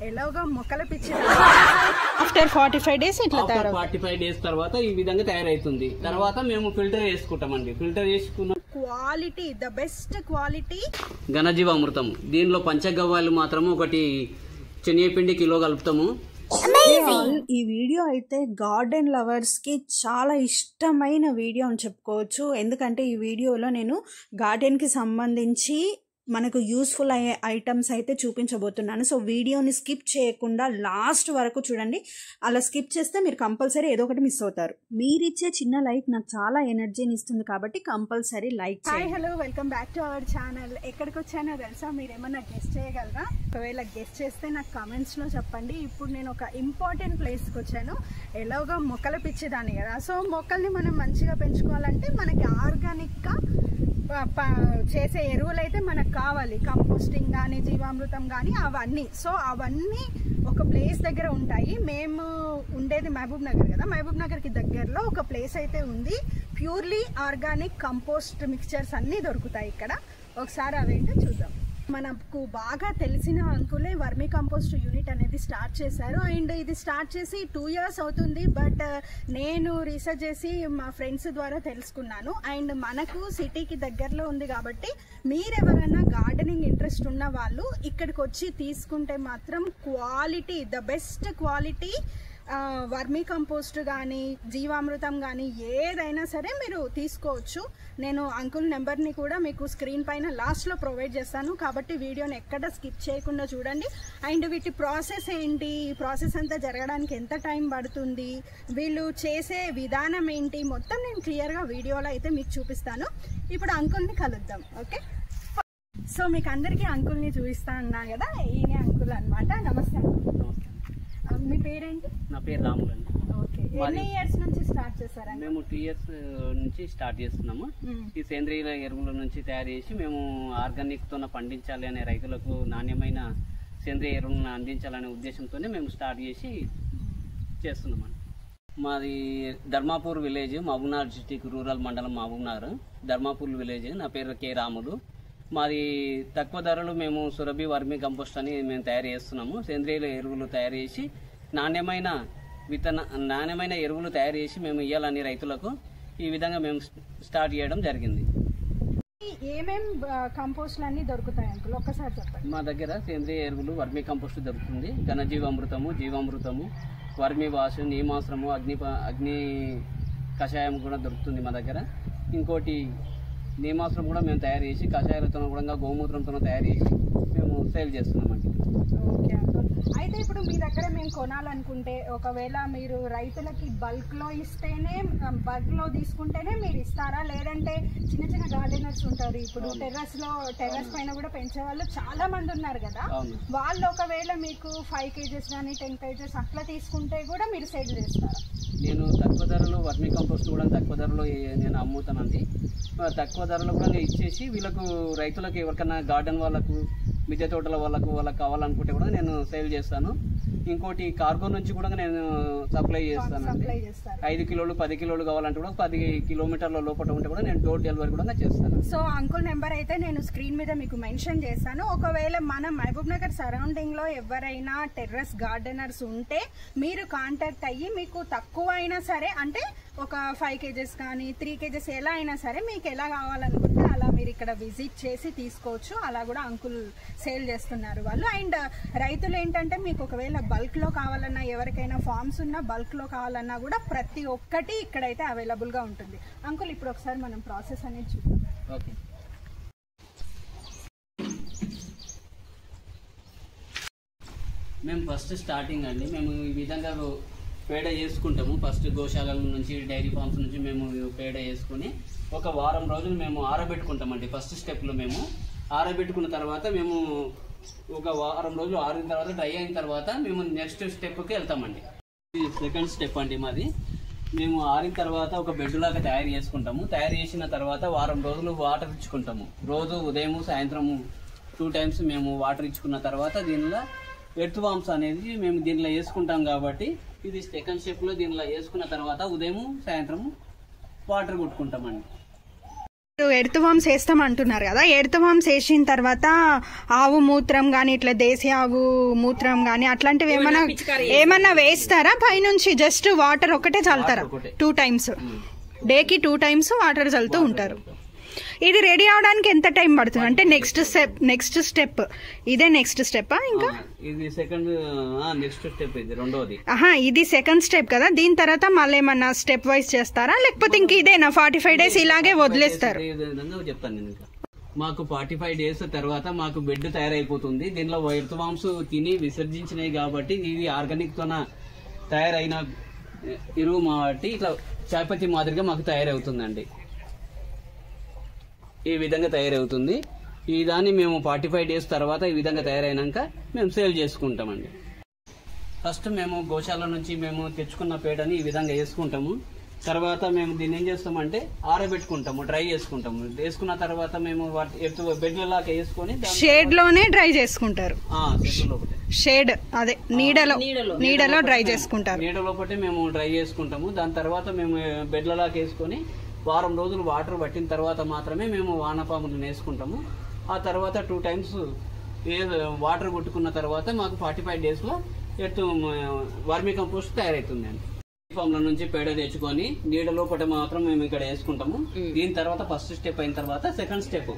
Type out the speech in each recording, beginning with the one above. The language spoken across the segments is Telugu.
ఎలాగో మొక్కల పిచ్చి ఆఫ్టర్ 45 డేస్ ఇట్లా 45 డేస్ తర్వాత ఈ విధంగా తయారైతుంది. తర్వాత మేము ఫిల్టర్ చేసుకుంటామండి. ఫిల్టర్ చేసుకున్న క్వాలిటీ ద బెస్ట్ క్వాలిటీ ఘనజీవామృతం. దీనిలో పంచగవ్వాలు మాత్రం ఒకటి శనగపిండి కిలో కలుపుతాము. ఈ వీడియో అయితే గార్డెన్ లవర్స్ కి చాలా ఇష్టమైన వీడియో అని చెప్పుకోవచ్చు. ఎందుకంటే ఈ వీడియోలో నేను గార్డెన్ కి సంబంధించి మనకు యూస్ఫుల్ అయ్యే ఐటమ్స్ అయితే చూపించబోతున్నాను. సో వీడియోని స్కిప్ చేయకుండా లాస్ట్ వరకు చూడండి. అలా స్కిప్ చేస్తే మీరు కంపల్సరీ ఏదో ఒకటి మిస్ అవుతారు. మీరిచ్చే చిన్న లైక్ నాకు చాలా ఎనర్జీని ఇస్తుంది కాబట్టి compulsory like. Hi hello, welcome back to our channel. ఎక్కడికి వచ్చానో తెలుసా? మీరు ఏమన్నా గెస్ట్ చేయగలరా? ఒకవేళ గెస్ట్ చేస్తే నాకు కామెంట్స్లో చెప్పండి. ఇప్పుడు నేను ఒక ఇంపార్టెంట్ ప్లేస్కి వచ్చాను. ఎలాగో మొక్కల పిచ్చిదాన్ని కదా. సో మొక్కల్ని మనం మంచిగా పెంచుకోవాలంటే మనకి ఆర్గానిక్గా చేసే ఎరువులు అయితే మనకు కావాలి. కంపోస్టింగ్ కానీ జీవామృతం కానీ అవన్నీ. సో అవన్నీ ఒక ప్లేస్ దగ్గర ఉంటాయి. మేము ఉండేది మహబూబ్ నగర్ కదా. మహబూబ్ నగర్కి దగ్గరలో ఒక ప్లేస్ అయితే ఉంది. ప్యూర్లీ ఆర్గానిక్ కంపోస్ట్ మిక్చర్స్ అన్నీ దొరుకుతాయి ఇక్కడ. ఒకసారి అవేంటో చూద్దాం. మనకు బాగా తెలిసిన అంకులే వర్మీ కంపోస్ట్ యూనిట్ అనేది స్టార్ట్ చేశారు. అండ్ ఇది స్టార్ట్ చేసి 2 years అవుతుంది. బట్ నేను రీసెర్చ్ చేసి మా ఫ్రెండ్స్ ద్వారా తెలుసుకున్నాను. అండ్ మనకు సిటీకి దగ్గరలో ఉంది కాబట్టి మీరెవరైనా గార్డెనింగ్ ఇంట్రెస్ట్ ఉన్న వాళ్ళు ఇక్కడికి వచ్చి తీసుకుంటే మాత్రం quality the best quality vermi compost కానీ జీవామృతం కానీ ఏదైనా సరే మీరు తీసుకోవచ్చు. నేను అంకుల్ నెంబర్ని కూడా మీకు స్క్రీన్ పైన లాస్ట్లో ప్రొవైడ్ చేస్తాను. కాబట్టి వీడియోని ఎక్కడ స్కిప్ చేయకుండా చూడండి. అండ్ వీటి ప్రాసెస్ ఏంటి, ఈ ప్రాసెస్ అంతా జరగడానికి ఎంత టైం పడుతుంది, వీళ్ళు చేసే విధానం ఏంటి, మొత్తం నేను క్లియర్గా వీడియోలో అయితే మీకు చూపిస్తాను. ఇప్పుడు అంకుల్ని కలుద్దాం. ఓకే, సో మీకు అందరికీ అంకుల్ని చూపిస్తా అన్నా కదా, ఈయన అంకుల్ అనమాట. నమస్తే. మీ పేరేంటి? నా పేరు రాములు అండి. ఓకే, ఎన్ని ఇయర్స్ నుంచి స్టార్ట్ చేశారండి? మేము 2 years నుంచి స్టార్ట్ చేస్తున్నాము. ఈ సేంద్రియ ఎరువుల నుంచి తయారు చేసి మేము ఆర్గానిక్ తో పండించాలి అనే రైతులకు నాణ్యమైన సేంద్రియ ఎరువులను అందించాలనే ఉద్దేశంతోనే మేము స్టార్ట్ చేసి చేస్తున్నామండి. మాది Dharmapur village, Mahabubnagar district, rural మండలం మహబూబ్నగర్, ధర్మాపూర్ విలేజ్. నా పేరు కె రాములు. మాది తక్కువ ధరలు మేము సురభి వర్మీ కంపోస్ట్ అని మేము తయారు చేస్తున్నాము. సేంద్రియ ఎరువులు తయారు చేసి నాణ్యమైన ఎరువులు తయారు చేసి మేము ఇవ్వాలని రైతులకు ఈ విధంగా మేము స్టార్ట్ చేయడం జరిగింది. ఏమేం కంపోస్ట్లు అన్ని దొరుకుతాయి అంకుల్ ఒక్కసారి చెప్పండి. మా దగ్గర సేంద్రియ ఎరువులు వర్మీ కంపోస్ట్ దొరుకుతుంది. ఘనజీవామృతము, జీవామృతము, వర్మీ వాష్, నీమాశ్రము, అగ్ని కషాయం కూడా దొరుకుతుంది మా దగ్గర. ఇంకోటి నీమాశ్రం కూడా మేము తయారు చేసి కషాయాలతో కూడా గోమూత్రంతో తయారు చేసి మేము సేల్ చేస్తున్నామండి. ఓకే అంకుల్, అయితే ఇప్పుడు మీ దగ్గర మేము కొనాలనుకుంటే ఒకవేళ మీరు రైతులకి బల్క్లో ఇస్తేనే, బల్క్లో తీసుకుంటేనే మీరు ఇస్తారా? లేదంటే చిన్న చిన్న గార్డెనర్స్ ఉంటారు, ఇప్పుడు టెర్రస్ పైన కూడా పెంచే వాళ్ళు చాలా మంది ఉన్నారు కదా, వాళ్ళు ఒకవేళ మీకు 5 kgs కానీ 10 kgs అట్లా తీసుకుంటే కూడా మీరు సేల్ చేస్తారా? నేను తక్కువ ధరలో వర్మీ కంపోస్ట్ కూడా తక్కువ ధరలో నేను అమ్ముతానండి. తక్కువ ధరలో కూడా నేను ఇచ్చేసి వీళ్ళకు రైతులకు ఎవరికైనా గార్డెన్ వాళ్ళకు, మిద్దె తోటల వాళ్ళకు కావాలనుకుంటే కూడా నేను సేల్ చేస్తాను. ఇంకోటి కార్గో నుంచి కూడా నేను సప్లై చేస్తాను. 5 కిలోలు 10 కిలోలు కావాలంటే కూడా 10 కిలోమీటర్ల లోపల ఉంటే కూడా నేను డోర్ డెలివరీ కూడా చేస్తాను. సో అంకుల్ నెంబర్ అయితే నేను స్క్రీన్ మీద మీకు మెన్షన్ చేస్తాను. ఒకవేళ మన మహబూబ్ నగర్ సరౌండింగ్ లో ఎవరైనా టెర్రస్ గార్డెనర్స్ ఉంటే మీరు కాంటాక్ట్ అయ్యి మీకు తక్కువ అయినా సరే, అంటే ఒక 5 kgs కానీ 3 kgs ఎలా అయినా సరే మీకు ఎలా కావాలనుకుంటే అలా మీరు ఇక్కడ విజిట్ చేసి తీసుకోవచ్చు. అలా కూడా అంకుల్ సేల్ చేస్తున్నారు వాళ్ళు. అండ్ రైతులు ఏంటంటే మీకు ఒకవేళ బల్క్ లో కావాలన్నా, ఎవరికైనా ఫార్మ్స్ ఉన్నా బల్క్ లో కావాలన్నా కూడా ప్రతి ఒక్కటి ఇక్కడైతే అవైలబుల్ గా ఉంటుంది. అంకుల్ ఇప్పుడు ఒకసారి మనం ప్రాసెస్ అనేది చూద్దాం. ఓకే, మేము ఫస్ట్ స్టార్టింగ్ అండి మేము ఈ విధంగా పేడ చేసుకుంటాము. ఫస్ట్ గోశాలల నుంచి, డైరీ ఫార్మ్స్ నుంచి మేము పేడ చేసుకుని ఒక వారం రోజులు మేము ఆరబెట్టుకుంటామండి. ఫస్ట్ స్టెప్లో మేము ఆరబెట్టుకున్న తర్వాత మేము ఒక వారం రోజులు ఆరిన తర్వాత డ్రై అయిన తర్వాత మేము నెక్స్ట్ స్టెప్కి వెళ్తామండి. ఇది సెకండ్ స్టెప్ అండి మాది. మేము ఆరిన తర్వాత ఒక బెడ్ లాగా తయారు చేసుకుంటాము. తయారు చేసిన తర్వాత వారం రోజులు వాటర్ ఇచ్చుకుంటాము. రోజు ఉదయం సాయంత్రము 2 times మేము వాటర్ ఇచ్చుకున్న తర్వాత దీనిలో ఎర్త్ వామ్స్ అనేది మేము దీనిలో వేసుకుంటాం కాబట్టి ఇది సెకండ్ స్టెప్లో దీనిలో వేసుకున్న తర్వాత ఉదయం సాయంత్రం వాటర్ కొట్టుకుంటామండి. ఎర్త్ వామ్స్ వేస్తాం అంటున్నారు కదా, ఎర్త్ వామ్స్ వేసిన తర్వాత ఆవు మూత్రం గానీ ఇట్లా దేశీ ఆవు మూత్రం గానీ అట్లాంటివి ఏమన్నా వేస్తారా పైనుంచి? జస్ట్ వాటర్ ఒకటే చల్లుతారా? 2 times డేకి 2 times వాటర్ చల్లుతూ ఉంటారు. ఇది రెడీ అవడానికి ఎంత టైం పడుతుంది? అంటే నెక్స్ట్ స్టెప్ ఇదే నెక్స్ట్ స్టెప్ ఇంకా ఇది సెకండ్ నెక్స్ట్ స్టెప్ ఇది రెండోది. ఇది సెకండ్ స్టెప్ కదా. దీని తర్వాత మళ్ళీ ఏమన్నా స్టెప్ వైజ్ చేస్తారా లేకపోతే ఇంక ఇదేనా 45 days ఇలాగే వదిలేస్తారు? చెప్తాను నేను. మాకు 45 days తర్వాత మాకు బెడ్ తయారైపోతుంది. దీనిలో ఎర్త్ వామ్స్ తిని విసర్జించినాయి కాబట్టి ఇది ఆర్గానిక్ తోన తయారైన ఎరువు కాబట్టి ఇట్లా చాయపత్తి మాదిరిగా మాకు తయారవుతుందండి. ఈ విధంగా తయారవుతుంది. ఈ దాన్ని మేము 45 days తర్వాత ఈ విధంగా తయారైనాక మేము సేల్ చేసుకుంటామండి. ఫస్ట్ మేము గోశాల నుంచి మేము తెచ్చుకున్న పేడని ఈ విధంగా వేసుకుంటాము. తర్వాత మేము దీన్ని ఏం చేస్తామంటే ఆరబెట్టుకుంటాము, డ్రై చేసుకుంటాము. వేసుకున్న తర్వాత మేము బెడ్లలాగా వేసుకొని షేడ్ లోనే డ్రై చేసుకుంటారు. షేడ్ అదే నీడలో డ్రై చేసుకుంటారు. నీడ లోపటే మేము డ్రై చేసుకుంటాము. దాని తర్వాత మేము బెడ్లలాగా వేసుకొని వారం రోజులు వాటర్ పట్టిన తర్వాత మాత్రమే మేము వానపాములను వేసుకుంటాము. ఆ తర్వాత 2 times వాటర్ కొట్టుకున్న తర్వాత మాకు 45 days వర్మీ కంపోస్ట్ తయారవుతుందండి. ఫామ్ల నుంచి పేడ తెచ్చుకొని నీడ లోపల మాత్రం మేము ఇక్కడ వేసుకుంటాము. దీని తర్వాత ఫస్ట్ స్టెప్ అయిన తర్వాత సెకండ్ స్టెప్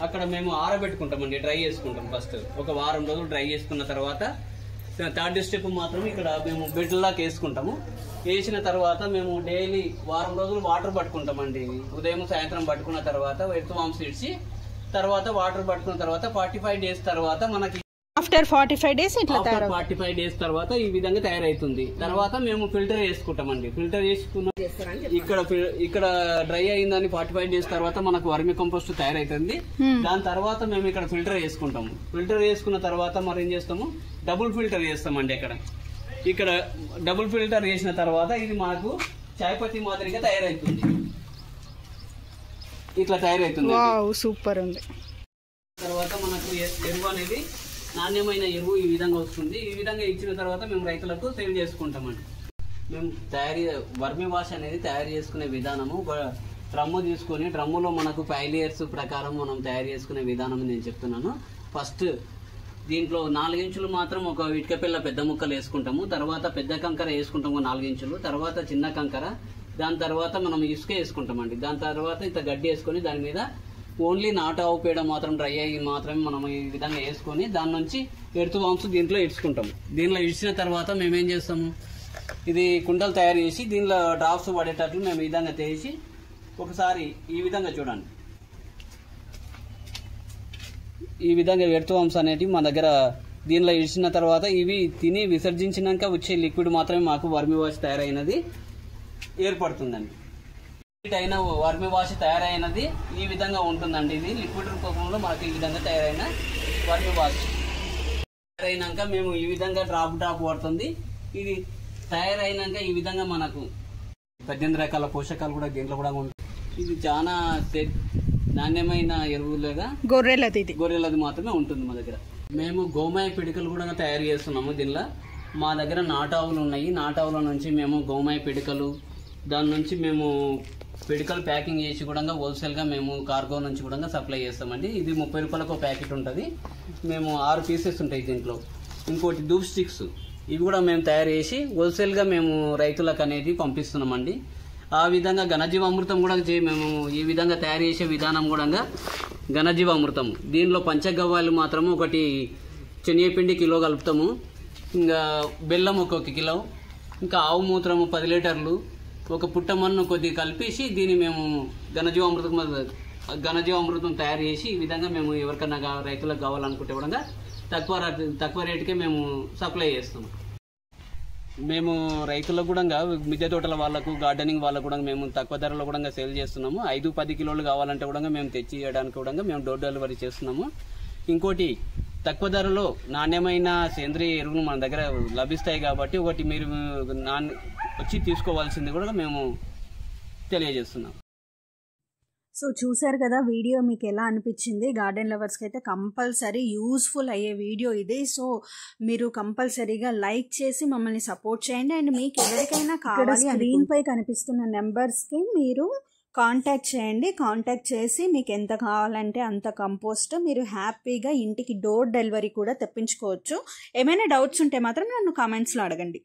అక్కడ మేము ఆరబెట్టుకుంటామండి, డ్రై చేసుకుంటాం. ఫస్ట్ ఒక వారం రోజులు డ్రై చేసుకున్న తర్వాత థర్డ్ స్టెప్ మాత్రం ఇక్కడ మేము బెడ్లాగా వేసుకుంటాము. వేసిన తర్వాత మేము డైలీ వారం రోజులు వాటర్ పట్టుకుంటామండి. ఉదయం సాయంత్రం పట్టుకున్న తర్వాత ఎర్త్ వామ్స్ ఇడ్చి తర్వాత వాటర్ పట్టుకున్న తర్వాత 45 days తర్వాత మనకి ఆఫ్టర్ 45 days 45 days తర్వాత ఈ విధంగా తయారైతుంది. తర్వాత మేము ఫిల్టర్ చేసుకుంటామండి. ఫిల్టర్ చేసుకున్న ఇక్కడ డ్రై అయిందని 45 days తర్వాత మనకు వర్మి కంపోస్ట్ తయారైతుంది. దాని తర్వాత మేము ఇక్కడ ఫిల్టర్ చేసుకుంటాము. ఫిల్టర్ చేసుకున్న తర్వాత మరి ఏం చేస్తాము, డబుల్ ఫిల్టర్ చేస్తామండి. ఇక్కడ డబుల్ ఫిల్టర్ చేసిన తర్వాత ఇది మనకు చాయపత్తి మాదిరిగా తయారైతుంది. ఇట్లా తయారైతుంది. సూపర్ ఉంది. తర్వాత మనకు ఎరువు అనేది నాణ్యమైన ఎరువు ఈ విధంగా వస్తుంది. ఈ విధంగా ఇచ్చిన తర్వాత మేము రైతులకు సేల్ చేసుకుంటామండి. మేము వర్మి వాష్ అనేది తయారు చేసుకునే విధానము డ్రమ్ము తీసుకొని డ్రమ్ములో మనకు 5 layers ప్రకారం మనం తయారు చేసుకునే విధానం నేను చెప్తున్నాను. ఫస్ట్ దీంట్లో 4 ఇంచులు మాత్రం ఒక ఇటుక పిల్ల పెద్ద ముక్కలు వేసుకుంటాము. తర్వాత పెద్ద కంకర వేసుకుంటాము 4 ఇంచులు. తర్వాత చిన్న కంకర, దాని తర్వాత మనం ఇసుక వేసుకుంటామండి. దాని తర్వాత ఇంత గడ్డి వేసుకొని దాని మీద ఓన్లీ నాటు ఆవు పేడ మాత్రం డ్రై అయ్యి మాత్రమే మనం ఈ విధంగా వేసుకొని దాని నుంచి ఎర్త్ వామ్స్ దీంట్లో ఇడ్చుకుంటాము. దీనిలో ఇడ్చిన తర్వాత మేమేం చేస్తాము, ఇది కుండలు తయారు చేసి దీనిలో డ్రాప్స్ పడేటట్లు మేము ఈ విధంగా తీసి ఒకసారి ఈ విధంగా చూడండి. ఈ విధంగా ఎర్త్ వామ్స్ అనేటివి మా దగ్గర దీనిలో ఇడిచిన తర్వాత ఇవి తిని విసర్జించినాక వచ్చే లిక్విడ్ మాత్రమే మాకు వర్మి వాష్ తయారైనది ఏర్పడుతుందండి. అయిన వర్మి వాష్ తయారైనది ఈ విధంగా ఉంటుందండి. ఇది లిక్విడ్ రూపంలో మనకు ఈ విధంగా తయారైన వర్మి వాష్ తయారైనాక మేము ఈ విధంగా డ్రాప్ పడుతుంది. ఇది తయారైనాక ఈ విధంగా మనకు 18 రకాల పోషకాలు కూడా దీంట్లో కూడా ఉంటాయి. ఇది చాలా నాణ్యమైన ఎరువులుగా గొర్రెలది మాత్రమే ఉంటుంది మా దగ్గర. మేము గోమాయ పిడికలు కూడా తయారు చేస్తున్నాము. దీనిలో మా దగ్గర నాటావులు ఉన్నాయి. నాటావుల నుంచి మేము గోమాయ పిడికలు, దాని నుంచి మేము పిడికలు ప్యాకింగ్ చేసి కూడా హోల్సేల్గా మేము కార్గో నుంచి కూడా సప్లై చేస్తామండి. ఇది 30 రూపాయలకు ప్యాకెట్ ఉంటుంది. మేము 6 pieces ఉంటాయి దీంట్లో. ఇంకోటి ధూప్ స్టిక్స్, ఇవి కూడా మేము తయారు చేసి హోల్సేల్గా మేము రైతులకు అనేది పంపిస్తున్నామండి. ఆ విధంగా ఘనజీవామృతం కూడా మేము ఈ విధంగా తయారు చేసే విధానం కూడా ఘనజీవామృతం. దీనిలో పంచగవ్వాలు మాత్రము ఒకటి శనగపిండి కిలో కలుపుతాము. ఇంకా బెల్లం 1 కిలో, ఇంకా ఆవు మూత్రము 10 లీటర్లు, ఒక పుట్టమన్ను కొద్దిగా కలిపేసి దీన్ని మేము ఘనజీవామృతం తయారు చేసి ఈ విధంగా మేము ఎవరికన్నా రైతులకు కావాలనుకుంటే కూడా తక్కువ రేటుకే మేము సప్లై చేస్తాం. మేము రైతులకు కూడా మిద్దె తోటల వాళ్ళకు, గార్డెనింగ్ వాళ్ళకు కూడా మేము తక్కువ ధరలో కూడా సేల్ చేస్తున్నాము. 5-10 కిలోలు కావాలంటే కూడా మేము తెచ్చి ఇవ్వడానికి కూడా మేము డోర్ డెలివరీ చేస్తున్నాము. ఇంకోటి తక్కువ ధరలో నాణ్యమైన సేంద్రియ ఎరువులు మన దగ్గర లభిస్తాయి కాబట్టి ఒకటి మీరు వచ్చి తీసుకోవాల్సింది కూడా మేము తెలియజేస్తున్నాం. సో చూసారు కదా వీడియో, మీకు ఎలా అనిపించింది? గార్డెన్ లవర్స్కి అయితే కంపల్సరీ యూస్ఫుల్ అయ్యే వీడియో ఇది. సో మీరు కంపల్సరీగా లైక్ చేసి మమ్మల్ని సపోర్ట్ చేయండి. అండ్ మీకు ఎవరికైనా కావాలి స్క్రీన్ పై కనిపిస్తున్న నెంబర్స్కి మీరు కాంటాక్ట్ చేయండి. కాంటాక్ట్ చేసి మీకు ఎంత కావాలంటే అంత కంపోస్ట్ మీరు హ్యాపీగా ఇంటికి డోర్ డెలివరీ కూడా తెప్పించుకోవచ్చు. ఏమైనా డౌట్స్ ఉంటే మాత్రం నన్ను కామెంట్స్లో అడగండి.